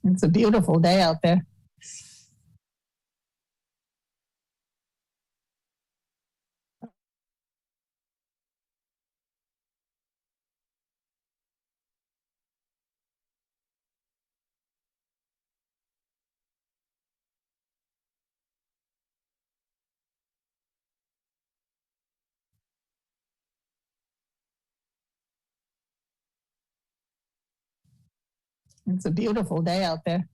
It's a beautiful day out there. It's a beautiful day out there.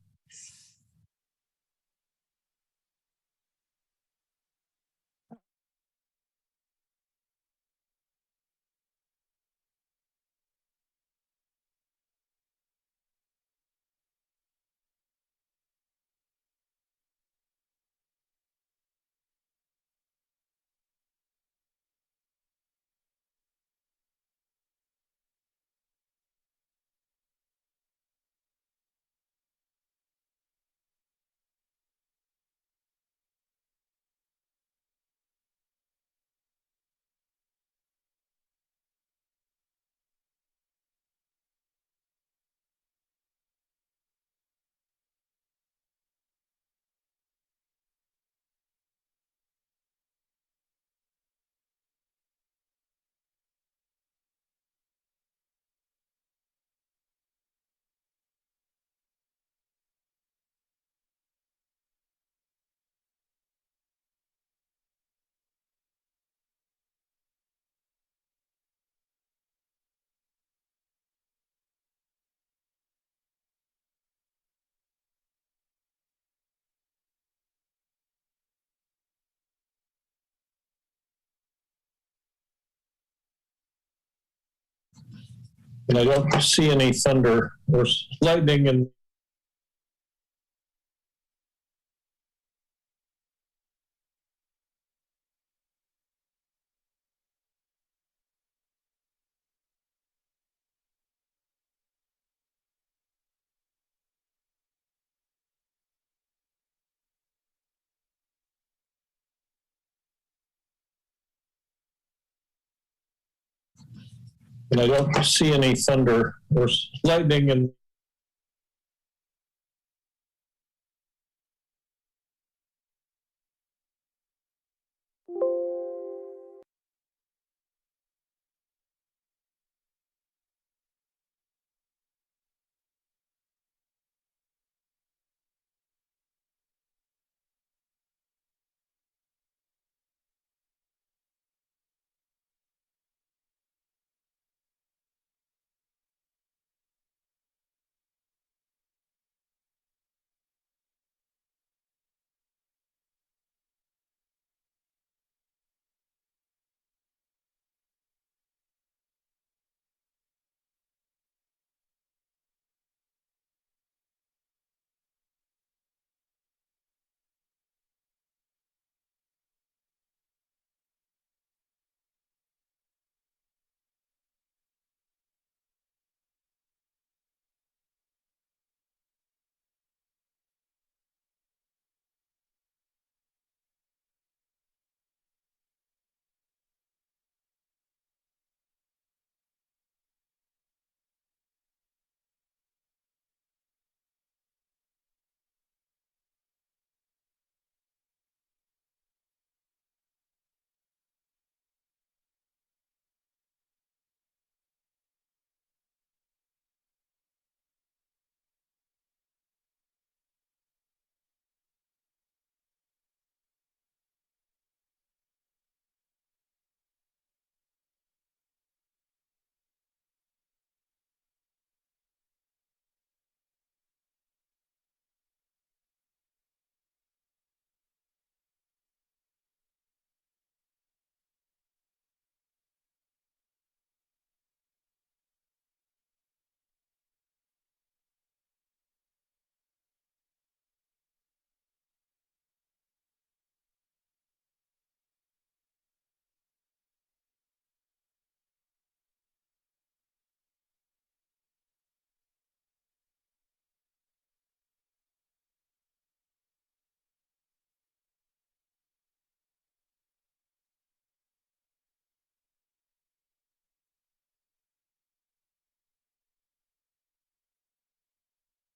And I don't see any thunder or lightning, and I don't see any thunder or lightning, and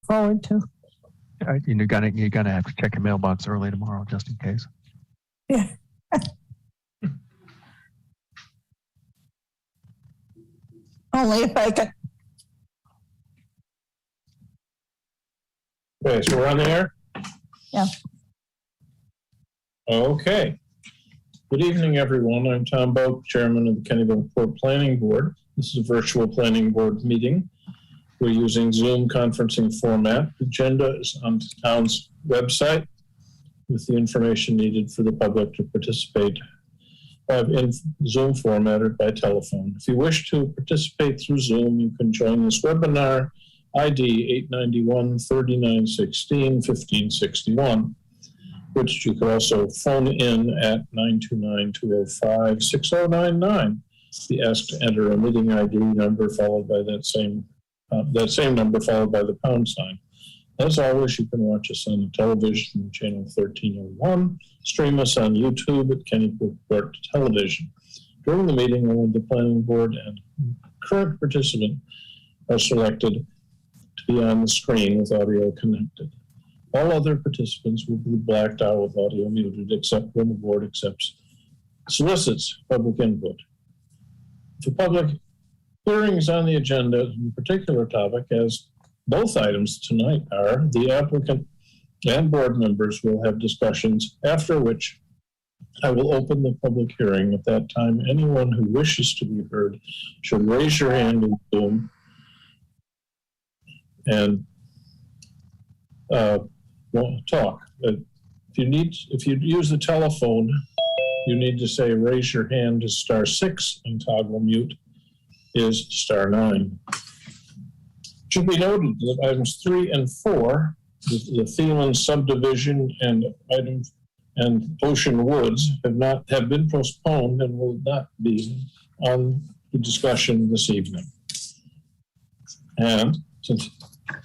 Forward to. you're gonna have to check your mailbox early tomorrow just in case. Yeah. Only if I could. Okay, so we're on the air? Yeah. Okay. Good evening, everyone. I'm Tom Boak, Chairman of the Kennebunkport Planning Board. This is a virtual planning board meeting. We're using Zoom conferencing format. The agenda is on the town's website with the information needed for the public to participate in Zoom format or by telephone. If you wish to participate through Zoom, you can join this webinar ID 891-3916-1561, which you can also phone in at 929-205-6099. Be asked to enter a meeting ID number followed by that same number followed by the pound sign. As always, you can watch us on the television channel 1301, stream us on YouTube at Kennebunkport Television. During the meeting, only the planning board and current participant are selected to be on the screen with audio connected. All other participants will be blacked out with audio muted except when the board solicits public input. If a public hearing is on the agenda in a particular topic, as both items tonight are, the applicant and board members will have discussions, after which I will open the public hearing. At that time, anyone who wishes to be heard should raise your hand in Zoom and talk. If you use the telephone, you need to say raise your hand to *6 and toggle mute is *9. Should be noted that items 3 and 4, the Thielen subdivision and Ocean Woods have been postponed and will not be on the discussion this evening. And since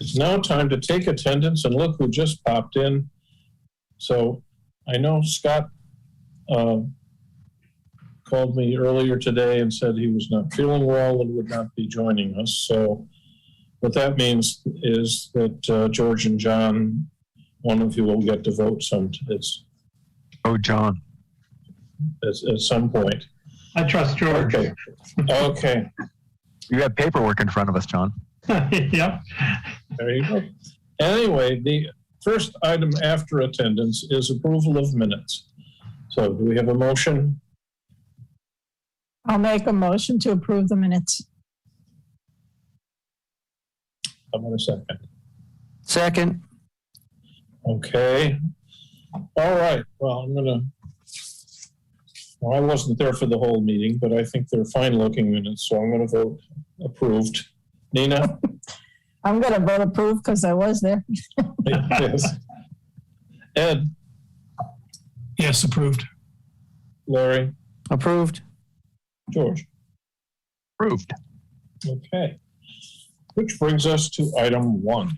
it's now time to take attendance, and look who just popped in. So I know Scott called me earlier today and said he was not feeling well and would not be joining us. So what that means is that George and John, one of you will get to vote John. at some point. I trust George. Okay. You have paperwork in front of us, John. Yep. There you go. Anyway, the first item after attendance is approval of minutes. So do we have a motion? I'll make a motion to approve the minutes. I'm going to second. Second. Okay. All right. Well, I wasn't there for the whole meeting, but I think they're fine looking minutes, so I'm going to vote approved. Nina? I'm going to vote approve because I was there. Yes. Ed? Yes, approved. Larry? Approved. George? Approved. Okay. Which brings us to item 1.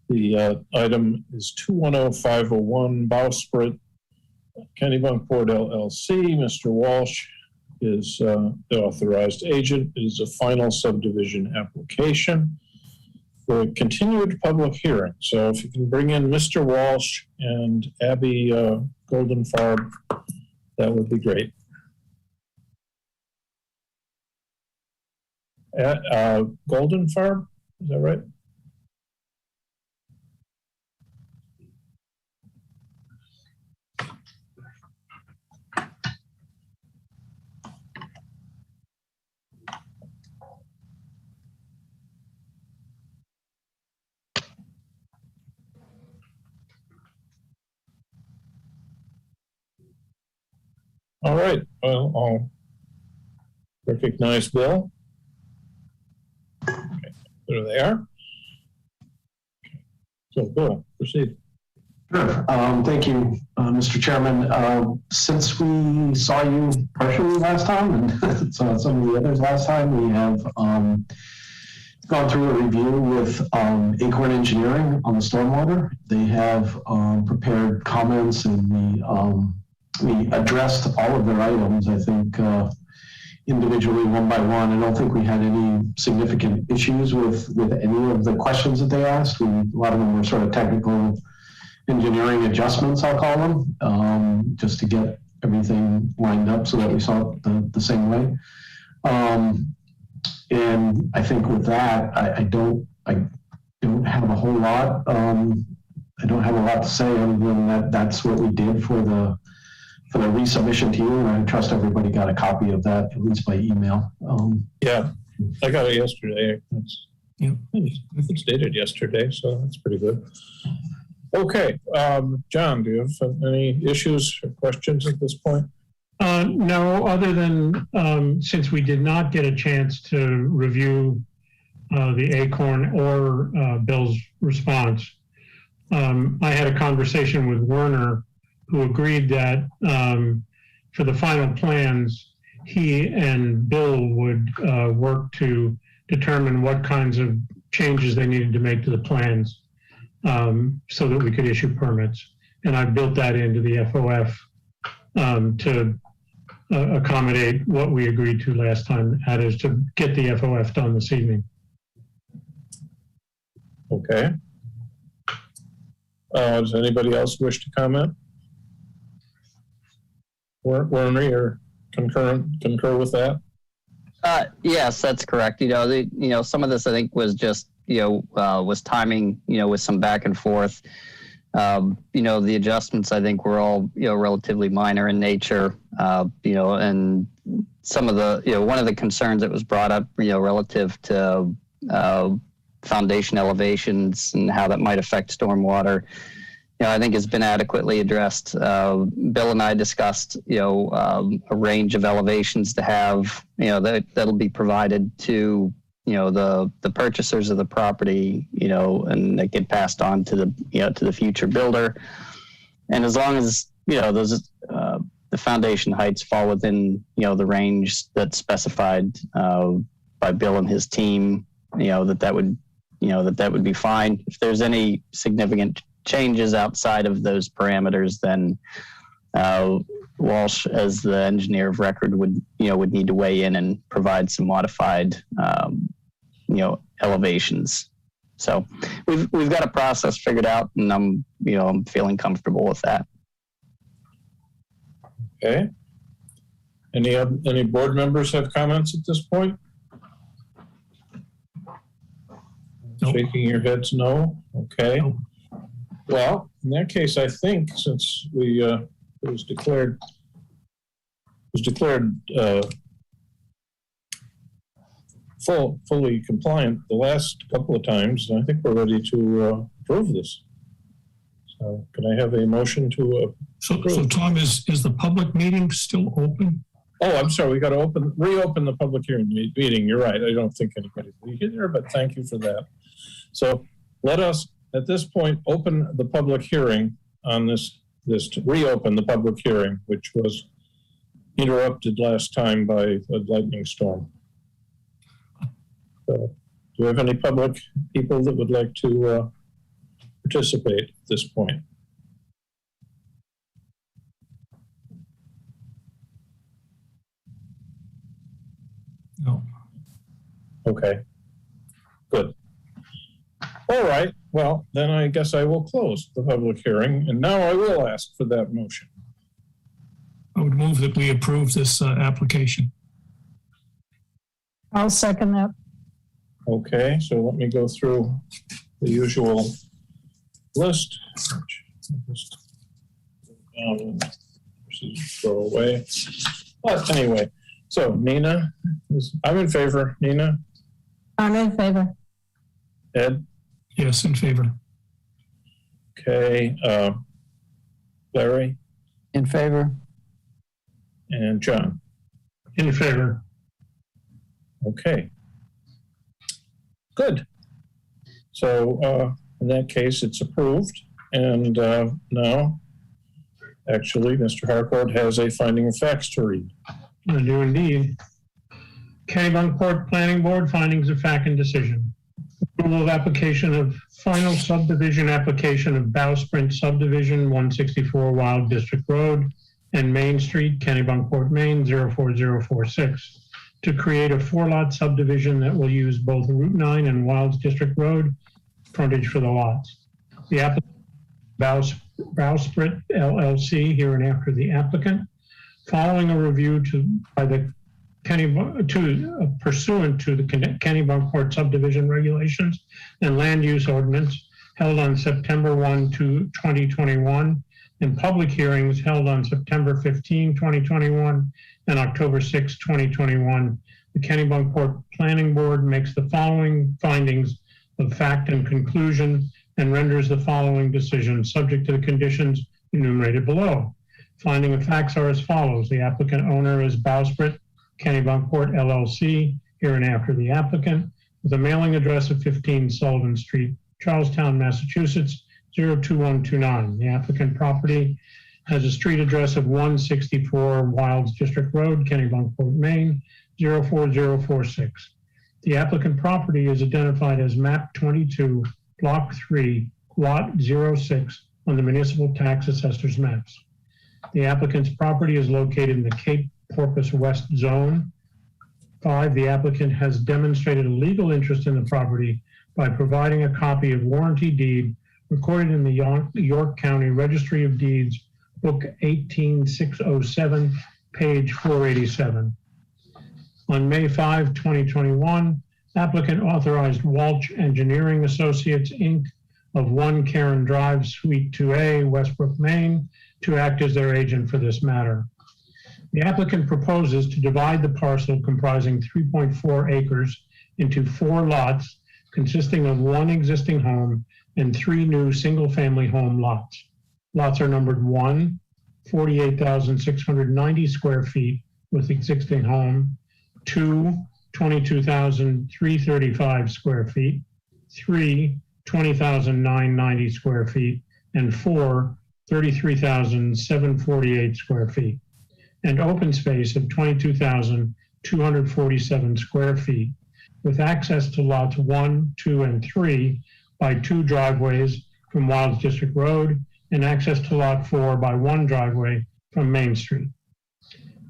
The item is 210501 Bowsprit, Kennebunkport LLC. Mr. Walsh is the authorized agent. It is a final subdivision application for a continued public hearing. So if you can bring in Mr. Walsh and Abby Goldenfarb, that would be great. Goldenfarb, is that right? All right, well, I'll recognize Bill. Okay, there they are. So, Bill, proceed. Sure. Thank you, Mr. Chairman. Since we saw you partially last time and saw some of the others last time, we have gone through a review with Acorn Engineering on the stormwater. They have prepared comments, and we addressed all of their items. I think individually one by one. I don't think we had any significant issues with any of the questions that they asked. A lot of them were sort of technical engineering adjustments, I'll call them, just to get everything lined up so that we saw it the same way. And I think with that, I don't have a whole lot. I don't have a lot to say other than that's what we did for the resubmission to you, and I trust everybody got a copy of that, at least by email. Yeah, I got it yesterday. It's dated yesterday, so that's pretty good. Okay, John, do you have any issues or questions at this point? No, other than since we did not get a chance to review the Acorn or Bill's response, I had a conversation with Werner, who agreed that for the final plans, he and Bill would work to determine what kinds of changes they needed to make to the plans so that we could issue permits. And I built that into the FOF to accommodate what we agreed to last time, that is to get the FOF done this evening. Okay. Does anybody else wish to comment? Werner, you're concur with that? Yes, that's correct. Some of this I think was just, was timing, with some back and forth. The adjustments I think were all, relatively minor in nature, and some of the, one of the concerns that was brought up, relative to foundation elevations and how that might affect stormwater, I think has been adequately addressed. Bill and I discussed, a range of elevations to have, that'll be provided to, the purchasers of the property, and that get passed on to the, to the future builder. And as long as, those, the foundation heights fall within, the range that's specified by Bill and his team, that would be fine. If there's any significant changes outside of those parameters, then Walsh, as the engineer of record, would need to weigh in and provide some modified, elevations. So we've got a process figured out, and I'm feeling comfortable with that. Okay. Any board members have comments at this point? Nope. Shaking your heads, no. Okay. Nope. Well, in that case, I think since it was declared fully compliant the last couple of times, I think we're ready to approve this. So, can I have a motion to? So Tom, is the public meeting still open? Oh, I'm sorry. We got to reopen the public hearing meeting. You're right. I don't think anybody's there, but thank you for that. So let us, at this point, open the public hearing on this to reopen the public hearing, which was interrupted last time by a lightning storm. So, do we have any public people that would like to participate at this point? No. Okay, good. All right, well, then I guess I will close the public hearing, and now I will ask for that motion. I would move that we approve this application. I'll second that. Okay, so let me go through the usual list. Just throw away. But anyway, so Nina, I'm in favor. Nina? I'm in favor. Ed? Yes, in favor. Okay, Larry? In favor? And John? In favor. Okay. Good. So in that case, it's approved. And now, actually, Mr. Harcourt has a finding of facts to read. I do indeed. Kennebunkport Planning Board, findings of fact and decision. Approval of application of final subdivision application of Bowsprit Subdivision, 164 Wild District Road and Main Street, Kennebunkport, Maine, 04046. to create a 4-lot subdivision that will use both Route 9 and Wilds District Road frontage for the lots. The applicant, Bowsprit LLC, here and after the applicant, following a review pursuant to the Kennebunkport subdivision regulations and land use ordinance held on September 1, 2021, and public hearings held on September 15, 2021, and October 6, 2021. The Kennebunkport Planning Board makes the following findings of fact and conclusion and renders the following decision subject to the conditions enumerated below. Finding of facts are as follows. The applicant owner is Bowsprit Kennebunkport LLC, here and after the applicant, with a mailing address of 15 Sullivan Street, Charlestown, Massachusetts, 02129. The applicant property has a street address of 164 Wilds District Road, Kennebunkport, Maine, 04046. The applicant property is identified as map 22, block 3, lot 06 on the municipal tax assessor's maps. The applicant's property is located in the Cape Porpoise West zone. 5, the applicant has demonstrated a legal interest in the property by providing a copy of warranty deed recorded in the York County Registry of Deeds, book 18607, page 487. On May 5, 2021, applicant authorized Walsh Engineering Associates, Inc. of 1 Karen Drive, Suite 2A, Westbrook, Maine, to act as their agent for this matter. The applicant proposes to divide the parcel comprising 3.4 acres into 4 lots consisting of 1 existing home and 3 new single-family home lots. Lots are numbered 1, 48,690 square feet with existing home, 2, 22,335 square feet, 3, 20,990 square feet, and 4, 33,748 square feet, and open space of 22,247 square feet, with access to lots 1, 2, and 3 by 2 driveways from Wilds District Road, and access to lot 4 by 1 driveway from Main Street.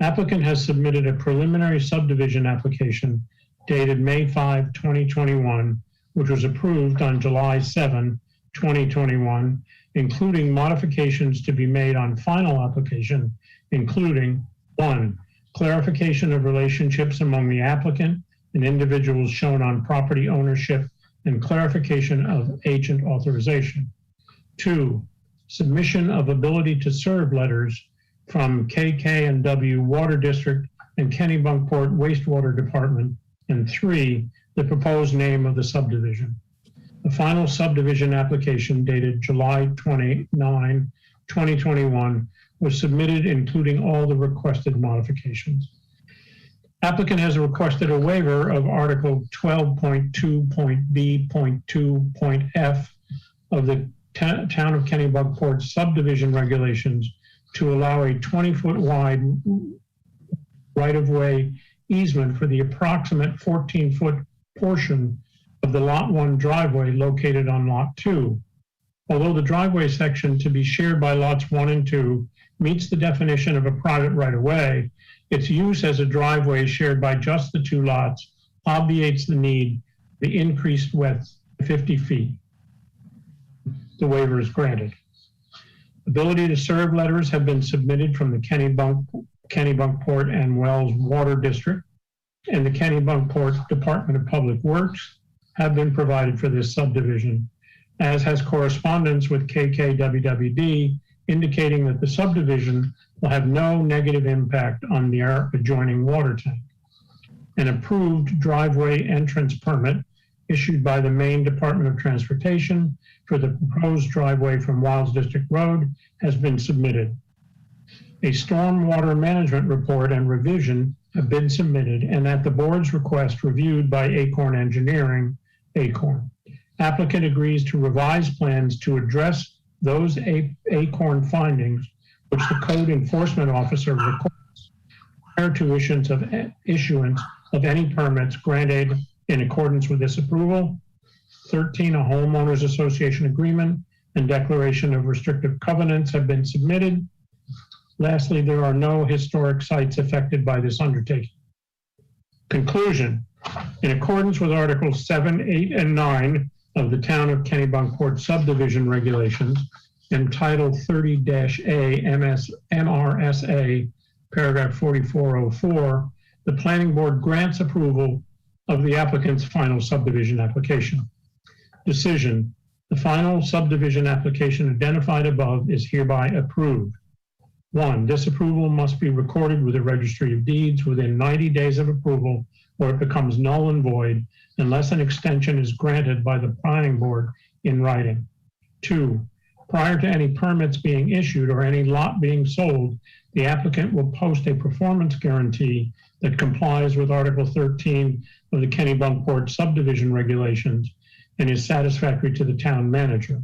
Applicant has submitted a preliminary subdivision application dated May 5, 2021, which was approved on July 7, 2021, including modifications to be made on final application, including 1, clarification of relationships among the applicant and individuals shown on property ownership and clarification of agent authorization. 2, submission of ability to serve letters from KK&W Water District and Kennebunkport Wastewater Department. And 3, the proposed name of the subdivision. The final subdivision application dated July 29, 2021 was submitted, including all the requested modifications. Applicant has requested a waiver of Article 12.2.B.2.F of the Town of Kennebunkport subdivision regulations to allow a 20-foot wide right-of-way easement for the approximate 14-foot portion of the Lot 1 driveway located on Lot 2. Although the driveway section to be shared by Lots 1 and 2 meets the definition of a private right-of-way, its use as a driveway shared by just the 2 lots obviates the need for the increased width to 50 feet. The waiver is granted. Ability to serve letters have been submitted from the Kennebunkport and Wells Water District, and the Kennebunkport Department of Public Works have been provided for this subdivision, as has correspondence with KKWWD indicating that the subdivision will have no negative impact on the adjoining water tank. An approved driveway entrance permit issued by the Maine Department of Transportation for the proposed driveway from Wilds District Road has been submitted. A stormwater management report and revision have been submitted and at the board's request reviewed by Acorn Engineering, Acorn. Applicant agrees to revise plans to address those Acorn findings, which the code enforcement officer requires prior to issuance of any permits granted in accordance with this approval. 13, a homeowners association agreement and declaration of restrictive covenants have been submitted. Lastly, there are no historic sites affected by this undertaking. Conclusion. In accordance with Articles 7, 8, and 9 of the Town of Kennebunkport Subdivision Regulations, entitled 30-A MRSA, paragraph 4404, the Planning Board grants approval of the applicant's final subdivision application. Decision. The final subdivision application identified above is hereby approved. 1. This approval must be recorded with the Registry of Deeds within 90 days of approval, or it becomes null and void unless an extension is granted by the Planning Board in writing. 2. Prior to any permits being issued or any lot being sold, the applicant will post a performance guarantee that complies with Article 13 of the Kennebunkport Subdivision Regulations and is satisfactory to the town manager.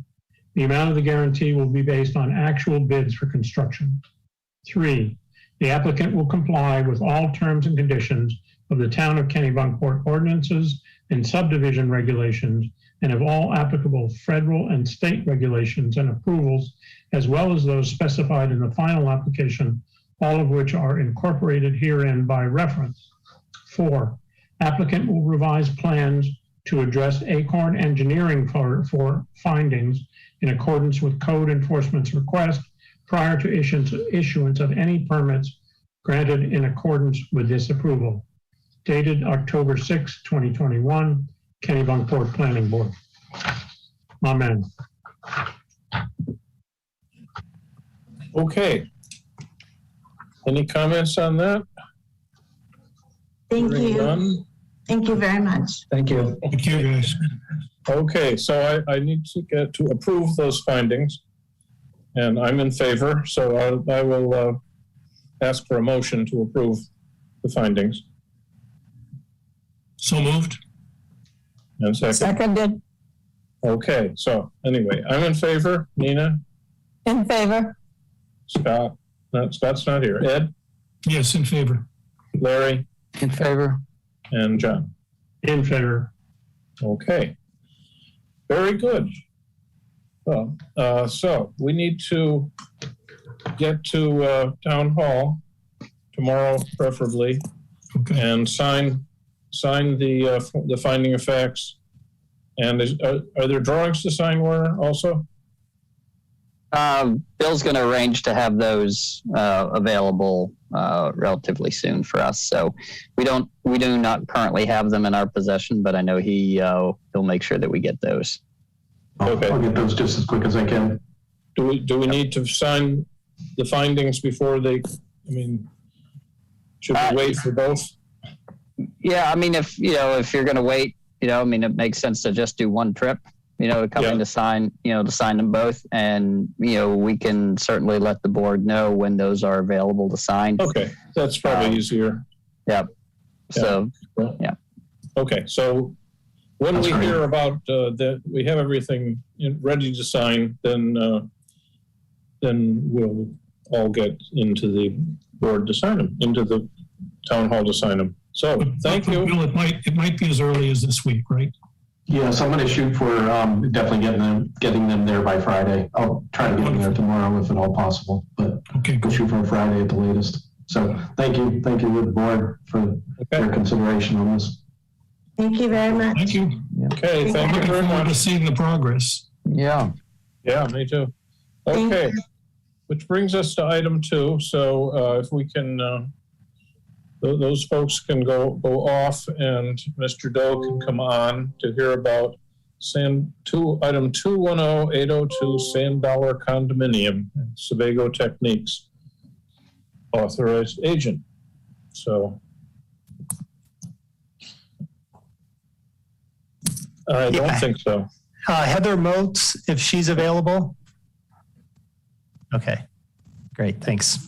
The amount of the guarantee will be based on actual bids for construction. 3, the applicant will comply with all terms and conditions of the Town of Kennebunkport ordinances and subdivision regulations and of all applicable federal and state regulations and approvals, as well as those specified in the final application, all of which are incorporated herein by reference. 4, applicant will revise plans to address Acorn Engineering for findings in accordance with code enforcement's request prior to issuance of any permits granted in accordance with this approval. Dated October 6, 2021, Kennebunkport Planning Board. Amen. Okay. Any comments on that? Thank Hearing you. none? Thank you very much. Thank you. Thank you, guys. Okay, so I need to get to approve those findings, and I'm in favor, so I will ask for a motion to approve the findings. So moved. And second. Seconded, Okay, so anyway, I'm in favor. Nina? in favor, Scott? No, Scott's not here. Ed? Yes, in favor. Larry? In favor? And John? In favor. Okay. Very good. Well, so we need to get to Town Hall tomorrow, preferably, Okay. and sign the finding of facts. And are there drawings to sign, Warner, also? Bill's going to arrange to have those available relatively soon for us. So we do not currently have them in our possession, but I know he'll make sure that we get those. Okay. I'll get those just as quick as I can. Do we need to sign the findings before they? I mean, should we wait for both? Yeah, I mean, if you're going to wait, I mean, it makes sense to just do one trip. Come in to sign them both, and we can certainly let the board know when those are available to sign. Okay, that's probably easier. Yep. So, yeah. Okay, so when That's we great. hear about that, we have everything ready to sign, then we'll all get into the board to sign them, into the town hall to sign them. So thank you. Bill, it might be as early as this week, right? Yes, I'm going to shoot for definitely getting them there by Friday. I'll try to get them there tomorrow if at all possible, but Okay, we'll shoot for Friday at the latest. So thank you to the board for your consideration on this. Thank you very much. thank you. Okay, thank you Looking very forward to much. seeing the progress. Yeah. Yeah, me too. Thank Okay, which brings us to item 2. So if we can, those folks can go off, and Mr. Doe can come on to hear about item 210802, Sand Dollar Condominium, Sebago Techniques, authorized agent. So I don't think so. Heather Moats, if she's available. Okay, great, thanks.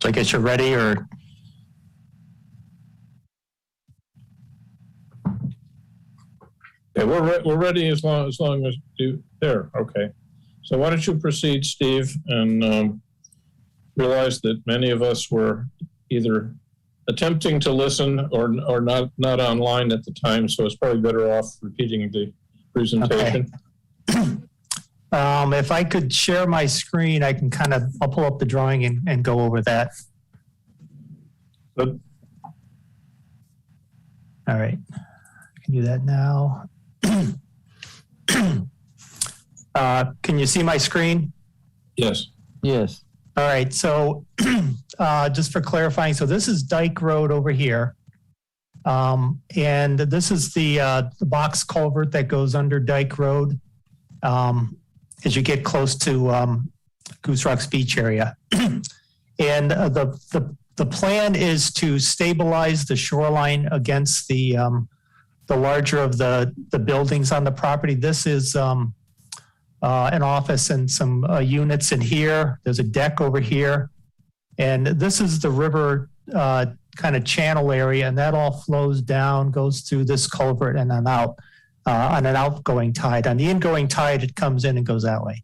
So I guess you're ready, or? Okay, we're ready as long as you there. Okay. So why don't you proceed, Steve, and realize that many of us were either attempting to listen or not online at the time, so it's probably better off repeating the presentation. If I could share my screen, I'll pull up the drawing and go over that. Good. All right, I can do that now. Can you see my screen? Yes. Yes. All right, so just for clarifying, so this is Dyke Road over here. And this is the box culvert that goes under Dyke Road as you get close to Goose Rock's beach area. And the plan is to stabilize the shoreline against the larger of the buildings on the property. This is an office and some units in here. There's a deck over here. And this is the river kind of channel area, and that all flows down, goes through this culvert and then out on an outgoing tide. On the ingoing tide, it comes in and goes that way.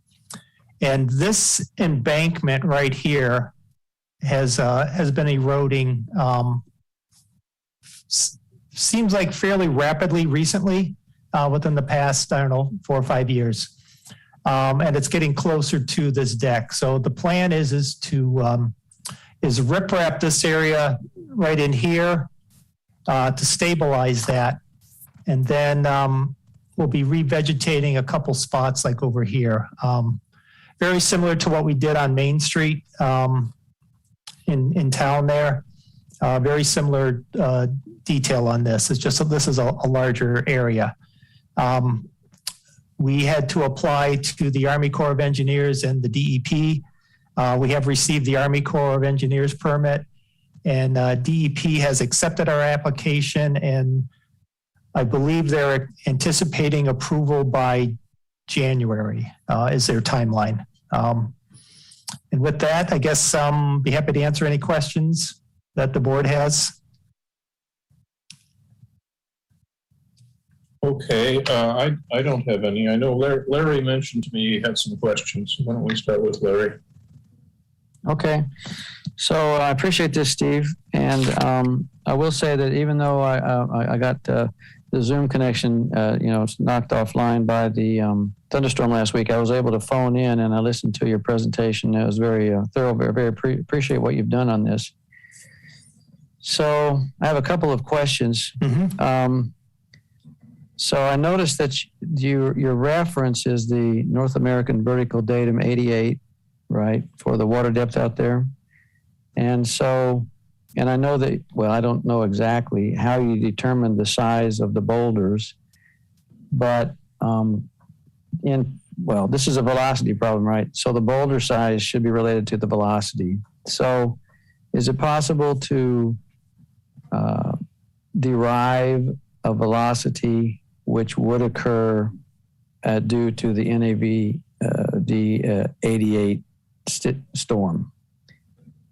And this embankment right here has been eroding, seems like fairly rapidly recently, within the past, 4 or 5 years. And it's getting closer to this deck. So the plan is to riprap this area right in here to stabilize that. And then we'll be revegetating a couple spots like over here. Very similar to what we did on Main Street in town there. Very similar detail on this. It's just this is a larger area. We had to apply to the Army Corps of Engineers and the DEP. We have received the Army Corps of Engineers permit, and DEP has accepted our application, and I believe they're anticipating approval by January is their timeline. And with that, I guess be happy to answer any questions that the board has. Okay, I don't have any. I know Larry mentioned to me he had some questions. Why don't we start with Larry? Okay. So I appreciate this, Steve. And I will say that even though I got the Zoom connection, knocked offline by the thunderstorm last week, I was able to phone in and I listened to your presentation. It was very thorough, very appreciate what you've done on this. So I have a couple of questions. Mm-hmm. So I noticed that your reference is the North American Vertical Datum 88, right, for the water depth out there. And so, and I know that, well, I don't know exactly how you determine the size of the boulders, but this is a velocity problem, right? So the boulder size should be related to the velocity. So is it possible to derive a velocity which would occur due to the NAV D88 storm?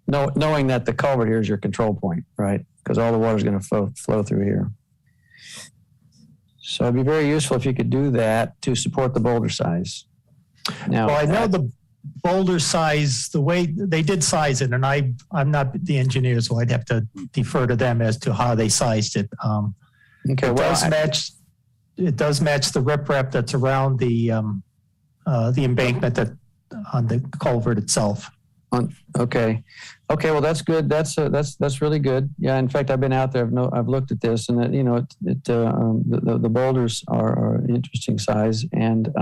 Knowing that the culvert here is your control point, right? Because all the water is going to flow through here. So it'd be very useful if you could do that to support the boulder size. Now, Well, I know the boulder size, the way they did size it, and I'm not the engineer, so I'd have to defer to them as to how they sized it. okay, It does match the riprap that's around the embankment that on the culvert itself. Okay. Well, that's good. That's really good. Yeah. In fact, I've been out there. I've looked at this, and the boulders are an interesting size. And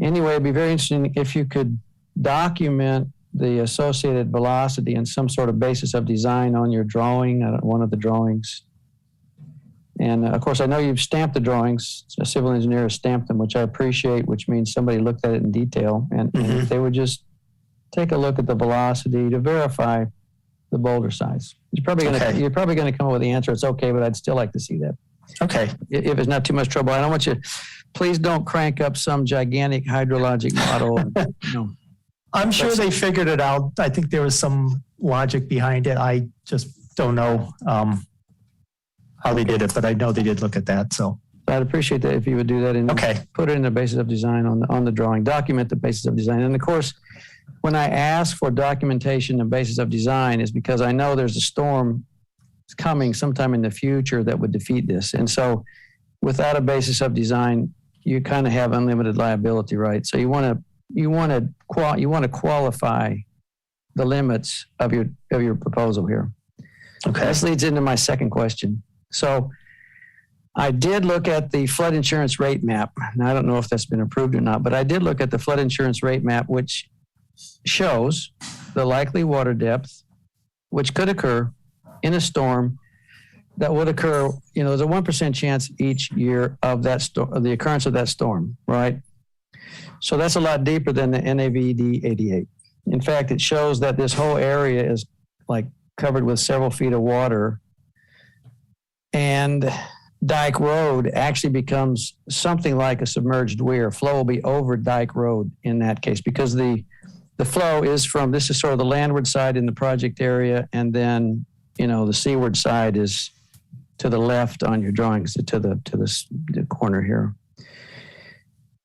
anyway, it'd be very interesting if you could document the associated velocity and some sort of basis of design on your drawing, one of the drawings. And of course, I know you've stamped the drawings. A civil engineer has stamped them, which I appreciate, which means somebody looked at it in detail. And if they would just take a look at the velocity to verify the boulder size. You're probably going to come up with the answer. It's okay, but I'd still like to see that. Okay. If it's not too much trouble. I don't want you, please don't crank up some gigantic hydrologic model. I'm sure they figured it out. I think there was some logic behind it. I just don't know how they did it, but I know they did look at that. So I'd appreciate that if you would do that and Okay. put it in the basis of design on the drawing, document the basis of design. And of course, when I ask for documentation and basis of design is because I know there's a storm coming sometime in the future that would defeat this. And so without a basis of design, you kind of have unlimited liability, right? So you want to qualify the limits of your proposal here. Okay. This leads into my second question. So I did look at the flood insurance rate map. Now, I don't know if that's been approved or not, but I did look at the flood insurance rate map, which shows the likely water depth, which could occur in a storm that would occur, there's a 1% chance each year of of the occurrence of that storm, right? So that's a lot deeper than the NAVD 88. In fact, it shows that this whole area is like covered with several feet of water, and Dyke Road actually becomes something like a submerged weir. Flow will be over Dyke Road in that case, because the flow is this is sort of the landward side in the project area, and then the seaward side is to the left on your drawings, to the corner here.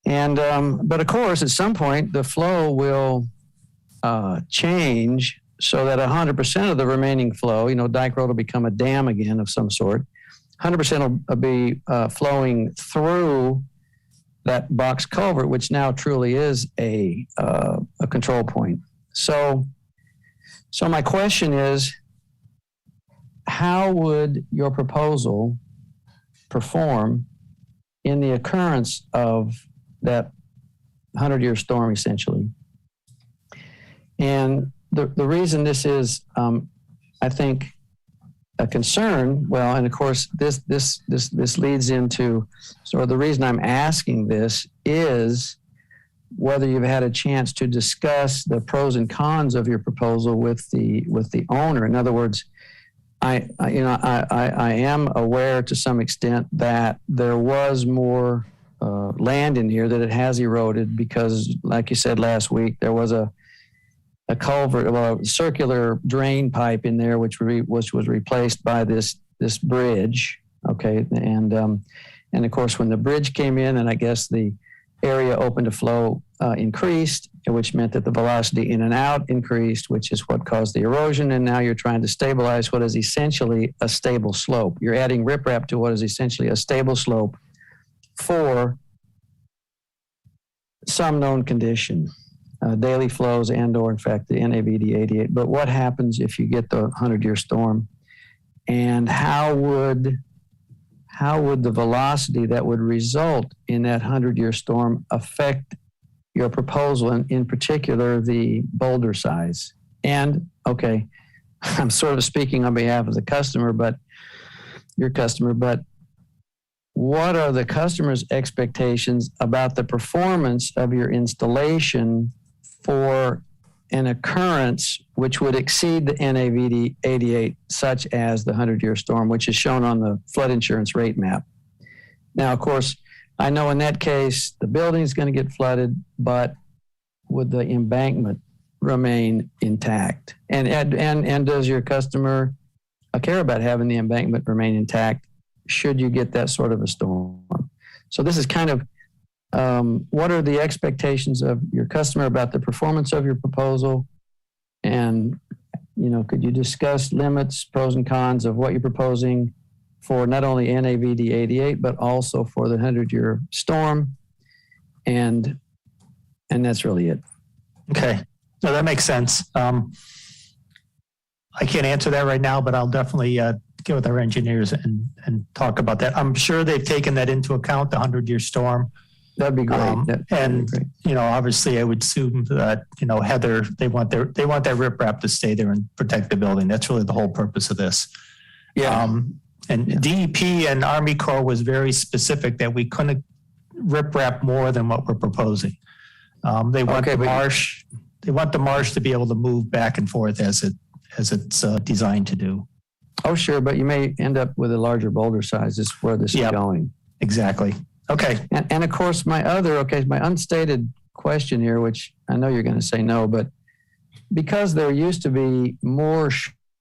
And but of course, at some point, the flow will change so that 100% of the remaining flow, Dyke Road will become a dam again of some sort. 100% will be flowing through that box culvert, which now truly is a control point. So my question is, how would your proposal perform in the occurrence of that 100-year storm, essentially? And the reason this is, I think, a concern, well, and of course, this leads into sort of the reason I'm asking this is whether you've had a chance to discuss the pros and cons of your proposal with the owner. In other words, I am aware to some extent that there was more land in here, that it has eroded because, like you said last week, there was a culvert, a circular drain pipe in there, which was replaced by this bridge. Okay, and of course, when the bridge came in, and I guess the area open to flow increased, which meant that the velocity in and out increased, which is what caused the erosion. And now you're trying to stabilize what is essentially a stable slope. You're adding riprap to what is essentially a stable slope for some known condition, daily flows and/or, in fact, the NAVD 88. But what happens if you get the 100-year storm? And how would the velocity that would result in that 100-year storm affect your proposal, and in particular, the boulder size? And, okay, I'm sort of speaking on behalf of the customer, but your customer, but what are the customer's expectations about the performance of your installation for an occurrence which would exceed the NAVD 88, such as the 100-year storm, which is shown on the flood insurance rate map? Now, of course, I know in that case, the building is going to get flooded, but would the embankment remain intact? And does your customer care about having the embankment remain intact should you get that sort of a storm? So this is kind of what are the expectations of your customer about the performance of your proposal? And, could you discuss limits, pros and cons of what you're proposing for not only NAVD 88, but also for the 100-year storm? And that's really it. Okay. No, that makes sense. I can't answer that right now, but I'll definitely get with our engineers and talk about that. I'm sure they've taken that into account, the 100-year storm. That'd be great. And obviously, I would assume that Heather, they want that riprap to stay there and protect the building. That's really the whole purpose of this. Yeah. And DEP and Army Corps was very specific that we couldn't riprap more than what we're proposing. They want the marsh. They want the marsh to be able to move back and forth as it's designed to do. Oh, sure, but you may end up with a larger boulder size. Is where this is going. Exactly. Okay. And of course, my unstated question here, which I know you're going to say no, but because there used to be more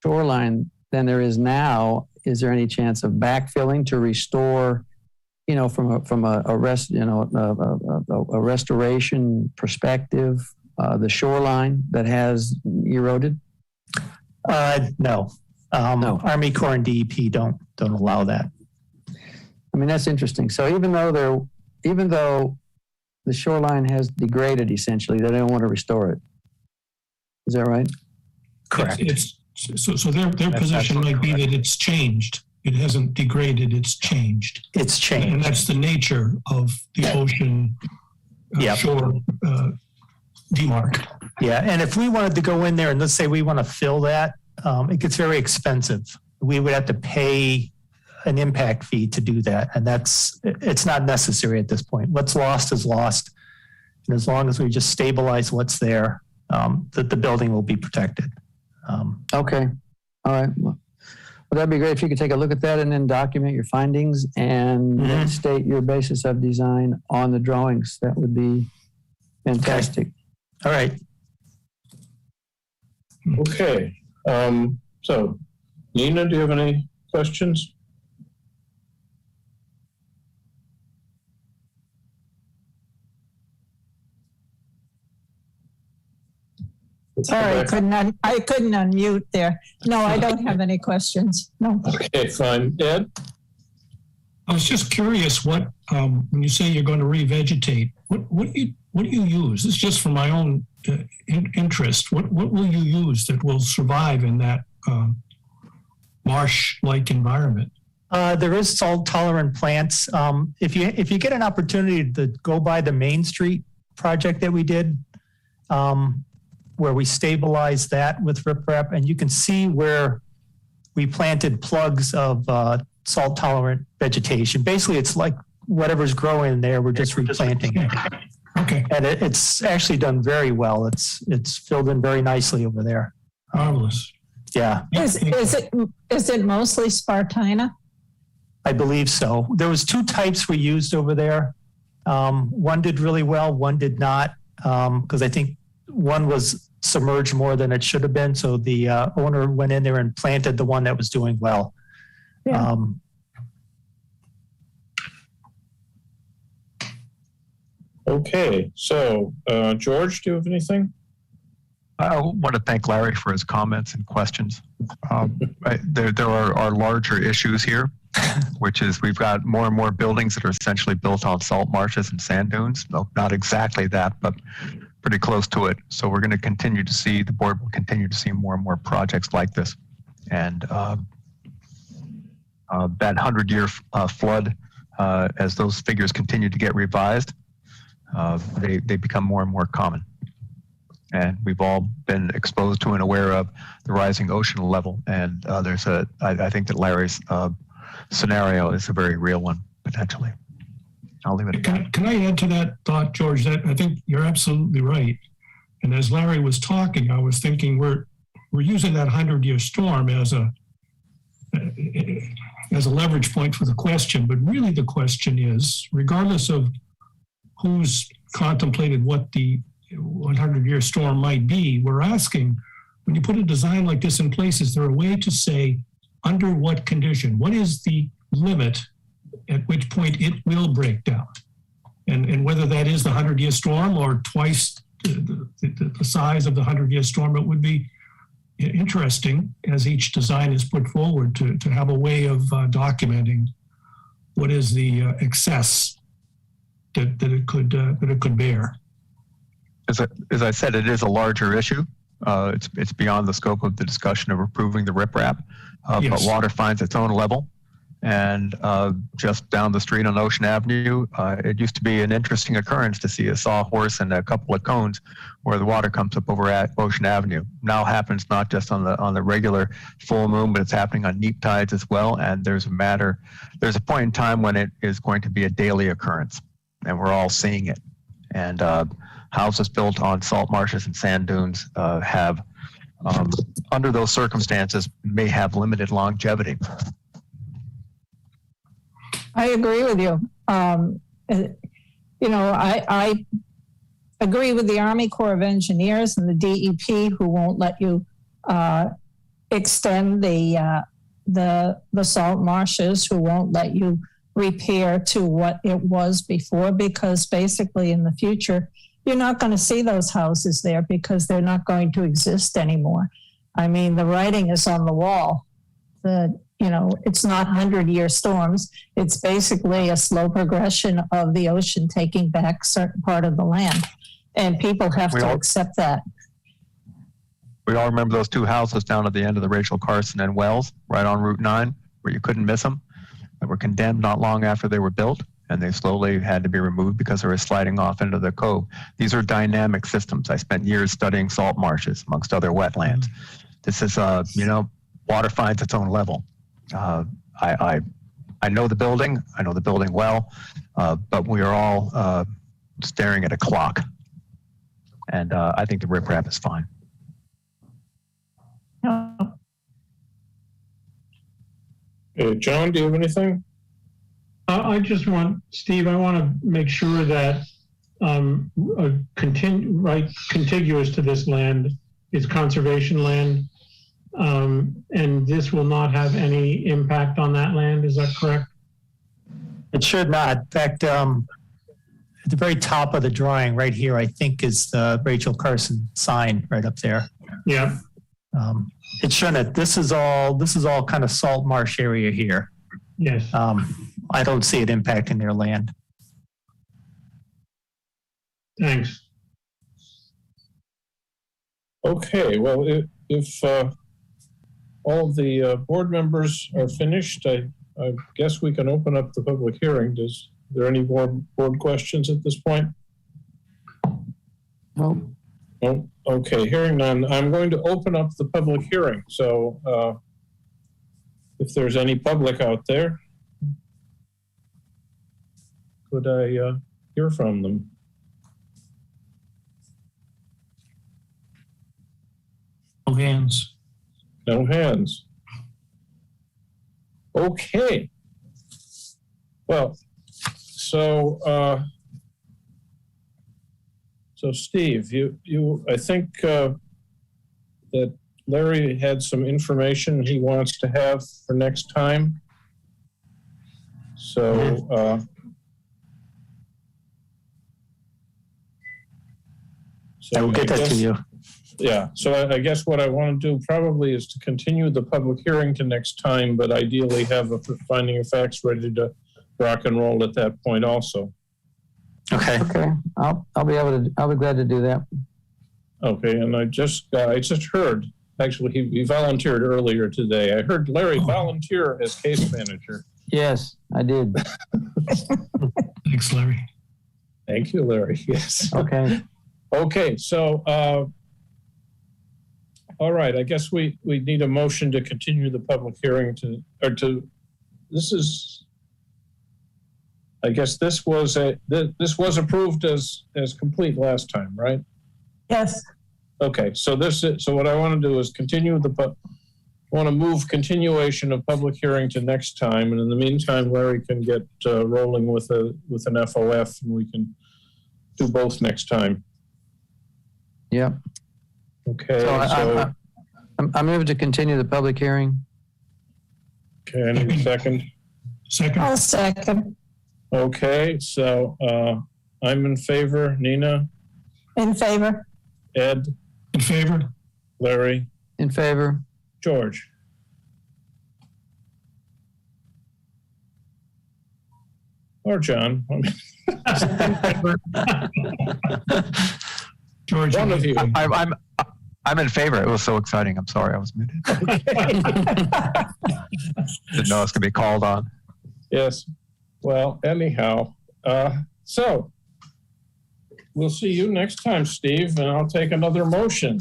shoreline than there is now, is there any chance of backfilling to restore from a restoration perspective, the shoreline that has eroded? No. No. Army Corps and DEP don't allow that. I mean, that's interesting. So even though the shoreline has degraded, essentially, they don't want to restore it. Is that right? Correct. So their position might be that it's changed. It hasn't degraded, it's changed. It's And changed. that's the nature of the ocean Yep. shore demarc. Yeah, and if we wanted to go in there and let's say we want to fill that, it gets very expensive. We would have to pay an impact fee to do that, and it's not necessary at this point. What's lost is lost, and as long as we just stabilize what's there, that the building will be protected. Okay. All right. Well, that'd be great if you could take a look at that and then document your findings and then state your basis of design on the drawings. That would be fantastic. All right. Okay. So, Nina, do you have any questions? Sorry, I couldn't unmute there. No, I don't have any questions. No. Okay, fine. Ed? I was just curious what, when you say you're going to revegetate, what do you use? This is just for my own interest. What will you use that will survive in that marsh-like environment? There is salt-tolerant plants. If you get an opportunity to go by the Main Street project that we did, where we stabilized that with riprap, and you can see where we planted plugs of salt-tolerant vegetation. Basically, it's like whatever's growing in there, we're just replanting it. Okay, And it's actually done very well. It's filled in very nicely over there. marvelous. Yeah, Is it mostly Spartina? I believe so. There was two types we used over there. One did really well, one did not, because I think one was submerged more than it should have been. So the owner went in there and planted the one that was doing well. Yeah. Okay, so George, do you have anything? I want to thank Larry for his comments and questions. There are larger issues here, which is we've got more and more buildings that are essentially built on salt marshes and sand dunes. No, not exactly that, but pretty close to it. So we're going to continue to see, the board will continue to see more and more projects like this. And that 100-year flood, as those figures continue to get revised, they become more and more common. And we've all been exposed to and aware of the rising ocean level. And I think that Larry's scenario is a very real one, potentially. I'll leave it at that. Can I add to that thought, George? That I think you're absolutely right. And as Larry was talking, I was thinking we're using that 100-year storm as a leverage point for the question. But really the question is, regardless of who's contemplated what the 100-year storm might be, we're asking, when you put a design like this in place, is there a way to say under what condition? What is the limit at which point it will break down? And whether that is the 100-year storm or twice the size of the 100-year storm, it would be interesting as each design is put forward to have a way of documenting what is the excess that it could bear. As I said, it is a larger issue. It's beyond the scope of the discussion of approving the riprap, Yes. but water finds its own level. And just down the street on Ocean Avenue, it used to be an interesting occurrence to see a sawhorse and a couple of cones where the water comes up over at Ocean Avenue. Now happens not just on the regular full moon, but it's happening on neap tides as well. And there's a point in time when it is going to be a daily occurrence, and we're all seeing it. And houses built on salt marshes and sand dunes have, under those circumstances, may have limited longevity. I agree with you. I agree with the Army Corps of Engineers and the DEP, who won't let you extend the salt marshes, who won't let you repair to what it was before, because basically in the future, you're not going to see those houses there because they're not going to exist anymore. I mean, the writing is on the wall. It's not 100-year storms. It's basically a slow progression of the ocean taking back a certain part of the land. And people have to accept that. We all remember those two houses down at the end of the Rachel Carson and Wells, right on Route 9, where you couldn't miss them, that were condemned not long after they were built, and they slowly had to be removed because they were sliding off into the cove. These are dynamic systems. I spent years studying salt marshes, amongst other wetlands. This is, water finds its own level. I know the building. I know the building well, but we are all staring at a clock. And I think the riprap is fine. John, do you have anything? I just want, Steve, I want to make sure that contiguous to this land is conservation land, and this will not have any impact on that land. Is that correct? It should not. In fact, at the very top of the drawing right here, I think is the Rachel Carson sign right up there. Yeah. It shouldn't. This is all kind of salt marsh area here. Yes. I don't see it impacting their land. Thanks. Okay, well, if all of the board members are finished, I guess we can open up the public hearing. Are there any board questions at this point? No. No? Okay, hearing none, I'm going to open up the public hearing. So if there's any public out there, could I hear from them? No hands. No hands. Okay. Well, so Steve, you I think that Larry had some information he wants to have for next time. So I will get that to you. Yeah, so I guess what I want to do probably is to continue the public hearing to next time, but ideally have a finding of facts ready to rock and roll at that point also. Okay. Okay. I'll be glad to do that. Okay, and I just heard, actually he volunteered earlier today. I heard Larry volunteer as case manager. Yes, I did. Thanks, Larry. Thank you, Larry. Yes. Okay. Okay, so all right, I guess we need a motion to continue the public hearing I guess this was approved as complete last time, right? Yes. Okay, so what I want to do is move continuation of public hearing to next time, and in the meantime, Larry can get rolling with an FOF, and we can do both next time. Yep. Okay. So I'm moving to continue the public hearing. Okay, I need a second. Second. I'll second. Okay, so I'm in favor. Nina? In favor. Ed? In favor. Larry? In favor. George? Or John? George. One of you. I'm in favor. It was so exciting. I'm sorry I was muted. Didn't know I was going to be called on. Yes. Well, anyhow, so we'll see you next time, Steve, and I'll take another motion.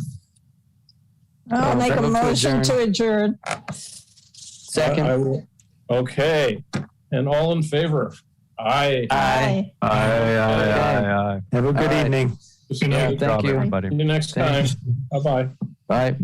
I'll make a motion to adjourn. Second. Okay. And all in favor? Aye. Aye. Aye. Have a good evening. Good night. Thank you. Everybody. See you next time. Bye-bye. Bye.